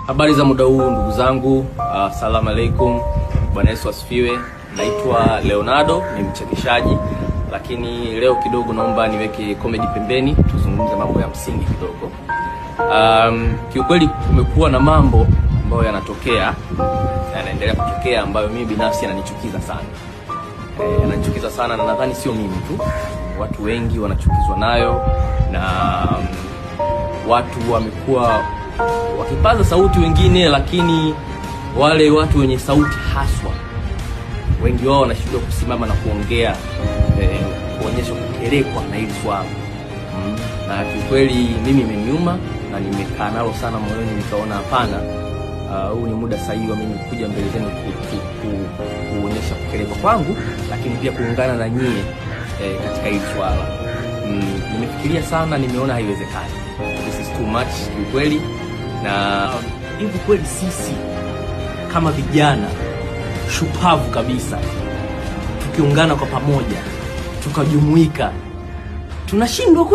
Habari za muda huu ndugu zangu, asalamu alaikum, Bwana Yesu asifiwe. Naitwa Leonardo, ni mchekeshaji, lakini leo kidogo naomba niweke comedy pembeni, tuzungumze mambo ya msingi kidogo. Kiukweli kumekuwa na mambo ambayo yanatokea, yanaendelea kutokea ambayo mimi binafsi yananichukiza sana. Yananichukiza sana na nadhani sio mimi tu, watu wengi wanachukizwa nayo, na watu wamekuwa wakipaza sauti wengine, lakini wale watu wenye sauti haswa wengi wao wanashindwa kusimama na kuongea, kuonyesha kukerekwa na hili swala. Na kiukweli mimi imeniuma na nimekaa nalo sana moyoni, nikaona hapana, huu ni muda sahihi wa mimi kuja mbele zenu kuonyesha kukerekwa kwangu, lakini pia kuungana na nyie katika hili swala. Nimefikiria sana, nimeona haiwezekani. This is too much kiukweli. Na hivi kweli sisi kama vijana shupavu kabisa, tukiungana kwa pamoja, tukajumuika, tunashindwa kweli?